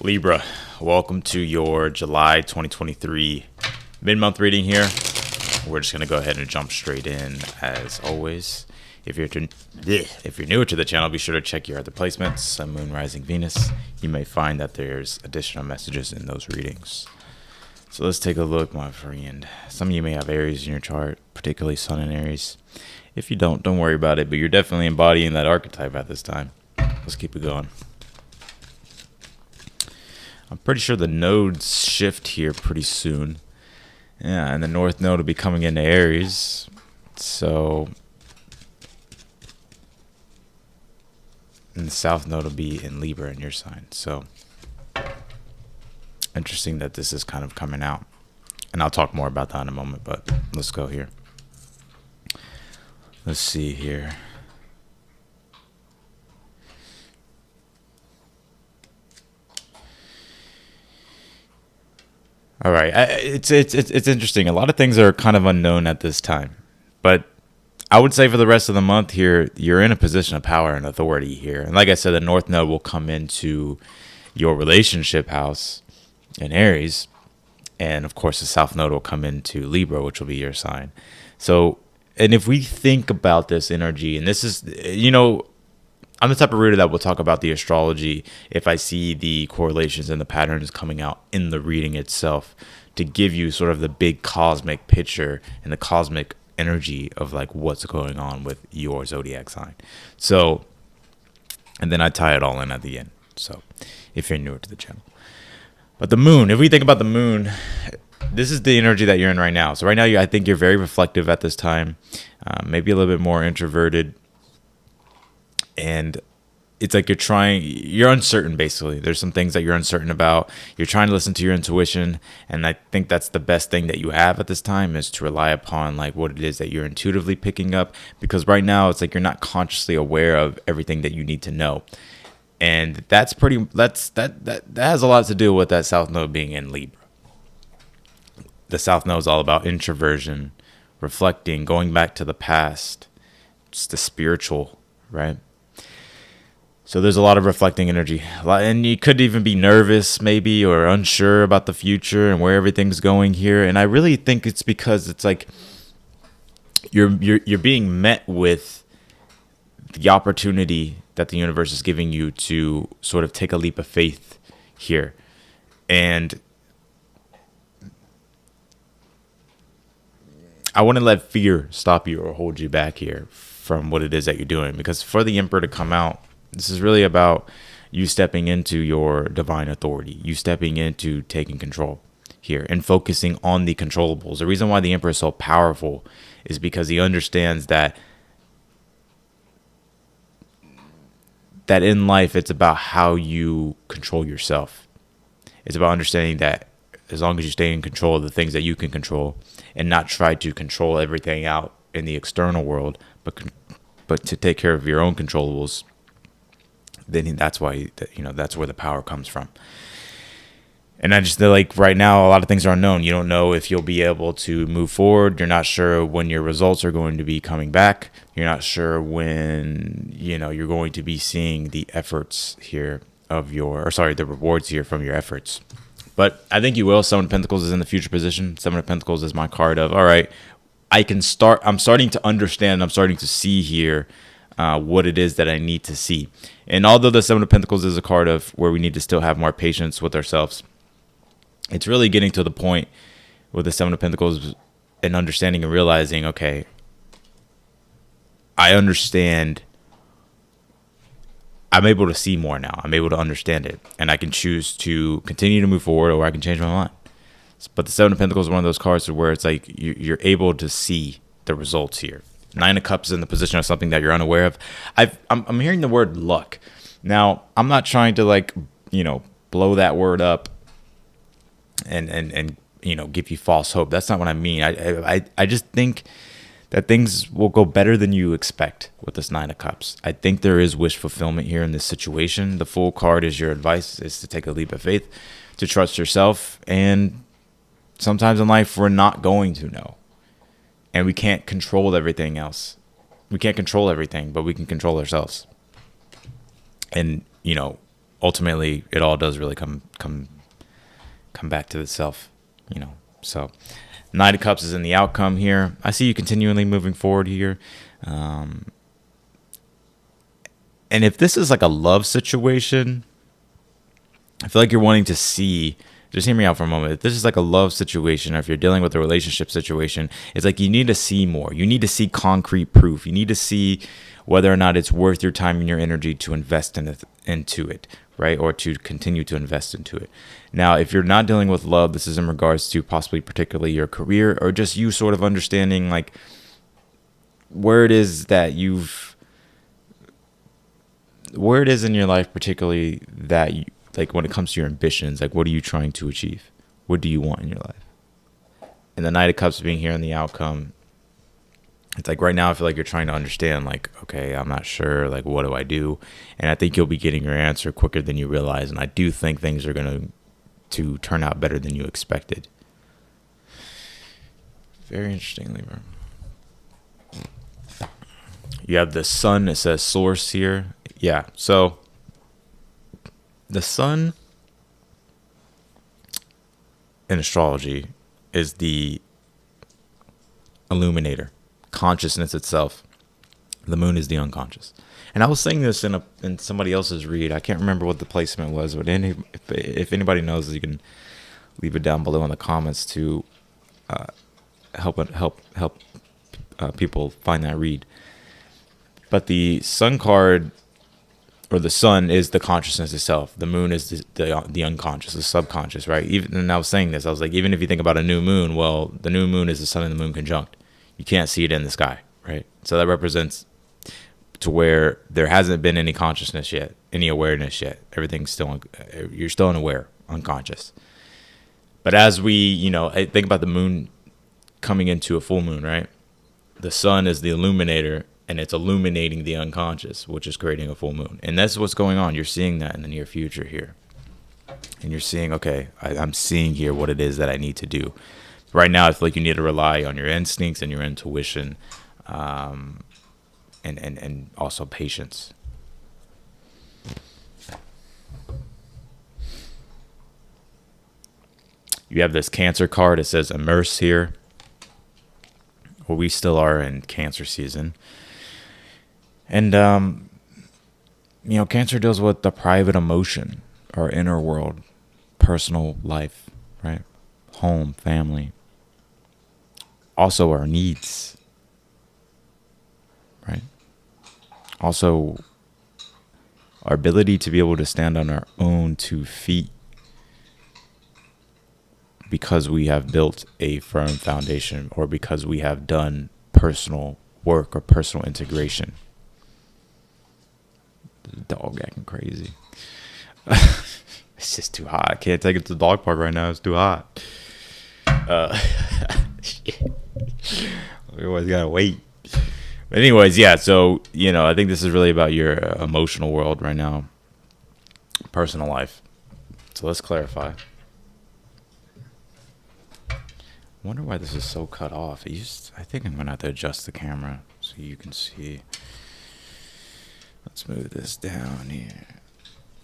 Libra, welcome to your July 2023 mid-month reading here. We're just going to go ahead and jump straight in as always. If you're newer to the channel, be sure to check your other placements, Sun, Moon, Rising, Venus. You may find that there's additional messages in those readings. So let's take a look, my friend. Some of you may have Aries in your chart, particularly Sun in Aries. If you don't worry about it, but you're definitely embodying that archetype at this time. Let's keep it going. I'm pretty sure the nodes shift here pretty soon. Yeah, and the North Node will be coming into Aries. So, and the South Node will be in Libra in your sign. So, interesting that this is kind of coming out. And I'll talk more about that in a moment, but let's go here. Let's see here. All right, it's interesting. A lot of things are kind of unknown at this time, but I would say for the rest of the month here, you're in a position of power and authority here. And like I said, the North Node will come into your relationship house in Aries, and of course the South Node will come into Libra, which will be your sign. So, and if we think about this energy, and this is, I'm the type of reader that will talk about the astrology if I see the correlations and the patterns coming out in the reading itself to give you sort of the big cosmic picture and the cosmic energy of like what's going on with your zodiac sign. So, and then I tie it all in at the end. So if you're newer to the channel. But the moon, if we think about the moon, this is the energy that you're in right now. So right now, I think you're very reflective at this time, maybe a little bit more introverted. And it's like you're uncertain, basically. There's some things that you're uncertain about. You're trying to listen to your intuition. And I think that's the best thing that you have at this time is to rely upon like what it is that you're intuitively picking up. Because right now it's like you're not consciously aware of everything that you need to know. And that has a lot to do with that South Node being in Libra. The South Node is all about introversion, reflecting, going back to the past, just the spiritual, right? So there's a lot of reflecting energy, and you could even be nervous maybe or unsure about the future and where everything's going here. And I really think it's because it's like you're being met with the opportunity that the universe is giving you to sort of take a leap of faith here. And I wouldn't let fear stop you or hold you back here from what it is that you're doing, because for the Emperor to come out, this is really about you stepping into your divine authority, you stepping into taking control here and focusing on the controllables. The reason why the Emperor is so powerful is because he understands that in life, it's about how you control yourself. It's about understanding that as long as you stay in control of the things that you can control and not try to control everything out in the external world, but to take care of your own controllables, then that's why, that's where the power comes from. And I just feel like right now, a lot of things are unknown. You don't know if you'll be able to move forward. You're not sure when your results are going to be coming back. You're not sure when, you're going to be seeing the efforts here the rewards here from your efforts. But I think you will. Seven of Pentacles is in the future position. Seven of Pentacles is my card of, all right, I'm starting to understand. I'm starting to see here what it is that I need to see. And although the Seven of Pentacles is a card of where we need to still have more patience with ourselves, it's really getting to the point with the Seven of Pentacles and understanding and realizing, okay, I understand. I'm able to see more now. I'm able to understand it. And I can choose to continue to move forward or I can change my mind. But the Seven of Pentacles is one of those cards where it's like you're able to see the results here. Nine of Cups is in the position of something that you're unaware of. I'm hearing the word luck. Now, I'm not trying to blow that word up and give you false hope. That's not what I mean. I just think that things will go better than you expect with this Nine of Cups. I think there is wish fulfillment here in this situation. The Fool card is your advice, is to take a leap of faith, to trust yourself. And sometimes in life, we're not going to know. And we can't control everything else. We can't control everything, but we can control ourselves. And, ultimately it all does really come back to itself, you know. So Knight of Cups is in the outcome here. I see you continually moving forward here. And if this is like a love situation, I feel like you're wanting to see, just hear me out for a moment. If this is like a love situation, or if you're dealing with a relationship situation, it's like you need to see more. You need to see concrete proof. You need to see whether or not it's worth your time and your energy to invest into it, right? Or to continue to invest into it. Now, if you're not dealing with love, this is in regards to possibly particularly your career, or just you sort of understanding like where it is in your life, particularly that you, like when it comes to your ambitions, like what are you trying to achieve? What do you want in your life? And the Knight of Cups being here in the outcome, it's like right now I feel like you're trying to understand, like, okay, I'm not sure, like what do I do? And I think you'll be getting your answer quicker than you realize. And I do think things are going to turn out better than you expected. Very interesting, Libra. You have the sun, it says source here. Yeah, so the sun in astrology is the illuminator, consciousness itself. The moon is the unconscious. And I was saying this in somebody else's read. I can't remember what the placement was, but if anybody knows, you can leave it down below in the comments to help people find that read. But the sun card, or the sun, is the consciousness itself. The moon is the unconscious, the subconscious, right? Even, and I was saying this, I was like, even if you think about a new moon, well, the new moon is the sun and the moon conjunct. You can't see it in the sky, right? So that represents to where there hasn't been any consciousness yet, any awareness yet. Everything's still, you're still unaware, unconscious. But as we, I think about the moon coming into a full moon, right? The sun is the illuminator, and it's illuminating the unconscious, which is creating a full moon. And that's what's going on. You're seeing that in the near future here. And you're seeing, okay, I'm seeing here what it is that I need to do. Right now, I feel like you need to rely on your instincts and your intuition, and also patience. You have this Cancer card. It says immerse here. Well, we still are in Cancer season. And, Cancer deals with the private emotion, our inner world, personal life, right? Home, family. Also our needs, right? Also our ability to be able to stand on our own 2 feet because we have built a firm foundation, or because we have done personal work or personal integration. The dog acting crazy. It's just too hot. I can't take it to the dog park right now. It's too hot. We always gotta wait. But anyways, yeah. So I think this is really about your emotional world right now, personal life. So let's clarify. I wonder why this is so cut off. I think I'm gonna have to adjust the camera so you can see. Let's move this down here.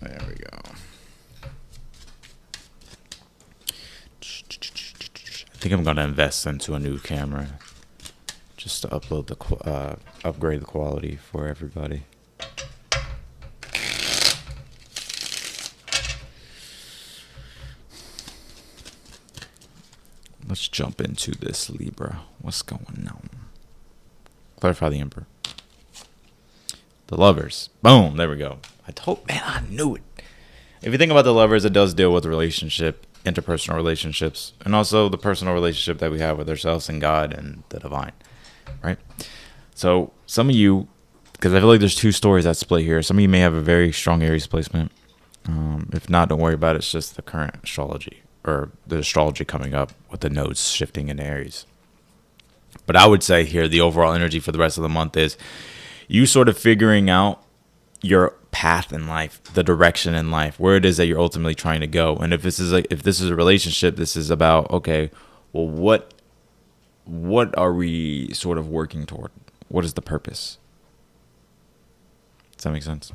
There we go. I think I'm gonna invest into a new camera just to upgrade the quality for everybody. Let's jump into this, Libra. What's going on? Clarify the Emperor. The Lovers. Boom. There we go. I knew it. If you think about the Lovers, it does deal with relationship, interpersonal relationships, and also the personal relationship that we have with ourselves and God and the divine, right? So some of you, because I feel like there's 2 stories that split here. Some of you may have a very strong Aries placement. If not, don't worry about it. It's just the current astrology, or the astrology coming up with the nodes shifting in Aries. But I would say here, the overall energy for the rest of the month is you sort of figuring out your path in life, the direction in life, where it is that you're ultimately trying to go. And if this is a relationship, this is about, okay, well, what are we sort of working toward? What is the purpose? Does that make sense?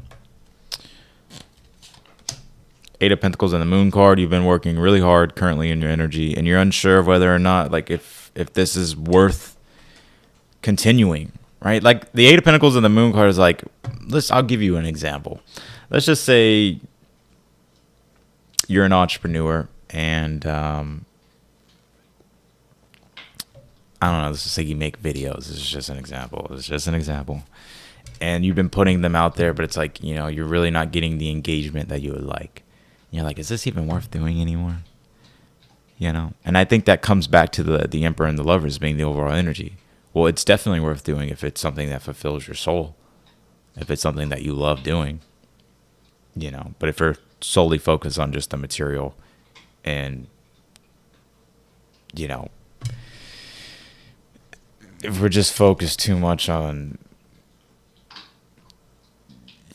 Eight of Pentacles and the Moon card. You've been working really hard currently in your energy, and you're unsure of whether or not, like, if this is worth continuing, right? Like the Eight of Pentacles and the Moon card is like, I'll give you an example. Let's just say you're an entrepreneur, and I don't know, let's just say you make videos. This is just an example. And you've been putting them out there, but it's like, you're really not getting the engagement that you would like. You're like, is this even worth doing anymore? And I think that comes back to the Emperor and the Lovers being the overall energy. Well, it's definitely worth doing if it's something that fulfills your soul, if it's something that you love doing, But if you're solely focused on just the material and, if we're just focused too much on,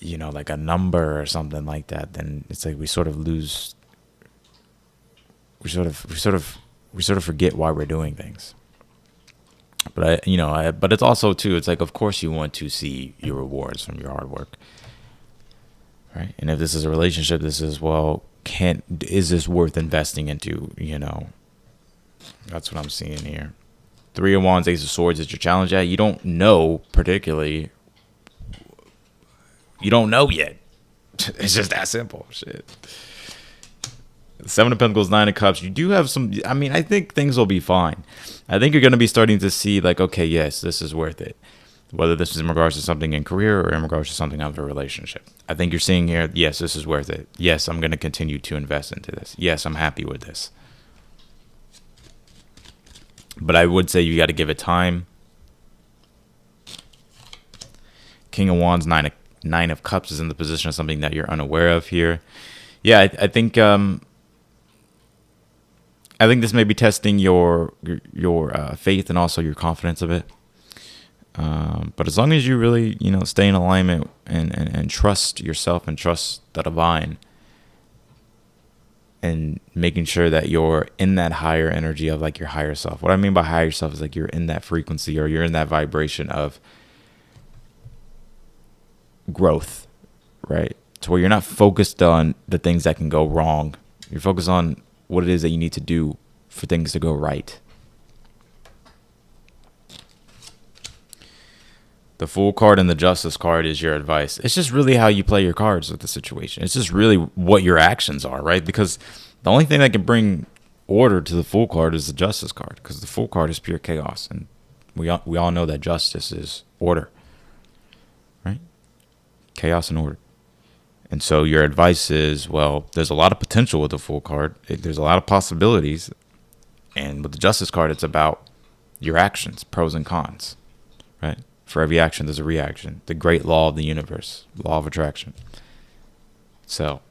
like a number or something like that, then it's like we sort of lose. We sort of forget why we're doing things. But but it's also too. It's like, of course, you want to see your rewards from your hard work, right? And if this is a relationship, this is, well, is this worth investing into? That's what I'm seeing here. Three of Wands, Ace of Swords is your challenge. Yeah, you don't know particularly. You don't know yet. It's just that simple. Shit. Seven of Pentacles, Nine of Cups. You do have some. I think things will be fine. I think you're going to be starting to see, like, okay, yes, this is worth it. Whether this is in regards to something in career or in regards to something out of a relationship. I think you're seeing here, yes, this is worth it. Yes, I'm going to continue to invest into this. Yes, I'm happy with this. But I would say you got to give it time. King of Wands, Nine of Cups is in the position of something that you're unaware of here. Yeah, I think this may be testing your faith and also your confidence a bit. But as long as you really, stay in alignment and trust yourself and trust the divine, and making sure that you're in that higher energy of, like, your higher self. What I mean by higher self is, like, you're in that frequency or you're in that vibration of growth, right? To where you're not focused on the things that can go wrong. You're focused on what it is that you need to do for things to go right. The Fool card and the Justice card is your advice. It's just really how you play your cards with the situation. It's just really what your actions are, right? Because the only thing that can bring order to the Fool card is the Justice card, because the Fool card is pure chaos, and we all know that justice is order, right? Chaos and order. And so your advice is, well, there's a lot of potential with the Fool card. There's a lot of possibilities. And with the Justice card, it's about your actions, pros and cons, right? For every action, there's a reaction. The great law of the universe, law of attraction. So,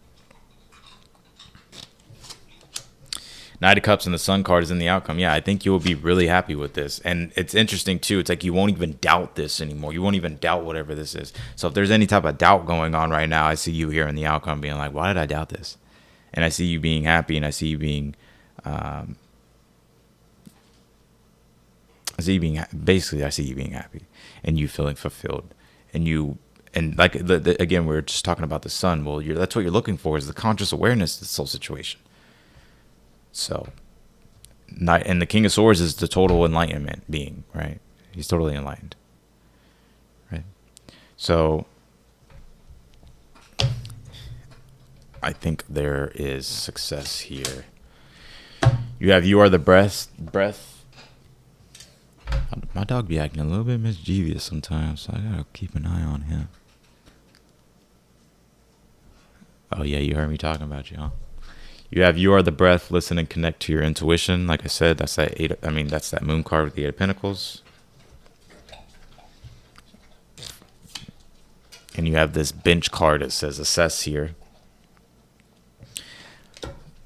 Knight of Cups and the Sun card is in the outcome. Yeah, I think you will be really happy with this. And it's interesting, too. It's like you won't even doubt this anymore. You won't even doubt whatever this is. So if there's any type of doubt going on right now, I see you here in the outcome being like, why did I doubt this? And I see you being happy, and I see you being... I see you being happy, and you feeling fulfilled, and like again, we're just talking about the sun. Well, that's what you're looking for, is the conscious awareness of this whole situation. So, and the King of Swords is the total enlightenment being, right? He's totally enlightened, right? So, I think there is success here. You are the breath. My dog be acting a little bit mischievous sometimes, so I gotta keep an eye on him. Oh yeah, you heard me talking about you, huh? You are the breath. Listen and connect to your intuition. Like I said, that's that Moon card with the Eight of Pentacles. And you have this Bench card that says assess here.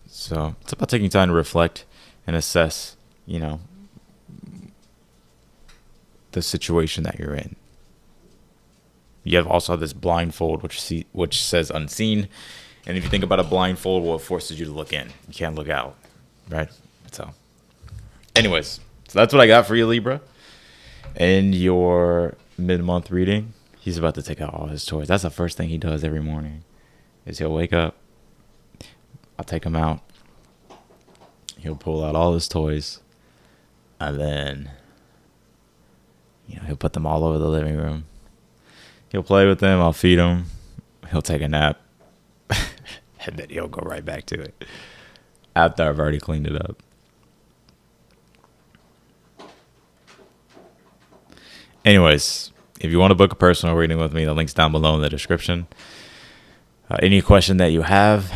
So it's about taking time to reflect and assess, the situation that you're in. You have also this blindfold, which says unseen. And if you think about a blindfold, well, it forces you to look in. You can't look out, right? So, anyways, so that's what I got for you, Libra. And your mid-month reading, he's about to take out all his toys. That's the first thing he does every morning, is he'll wake up, I'll take him out. He'll pull out all his toys. And then, he'll put them all over the living room. He'll play with them. I'll feed him. He'll take a nap. And then he'll go right back to it after I've already cleaned it up. Anyways, if you want to book a personal reading with me, the link's down below in the description. Any question that you have,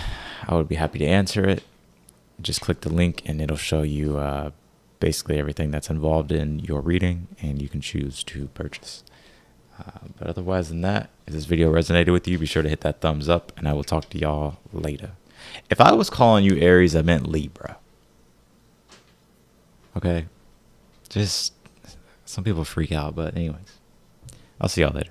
I would be happy to answer it. Just click the link and it'll show you basically everything that's involved in your reading, and you can choose to purchase. But otherwise than that, if this video resonated with you, be sure to hit that thumbs up, and I will talk to y'all later. If I was calling you Aries, I meant Libra. Okay? Just some people freak out, but anyways, I'll see y'all later.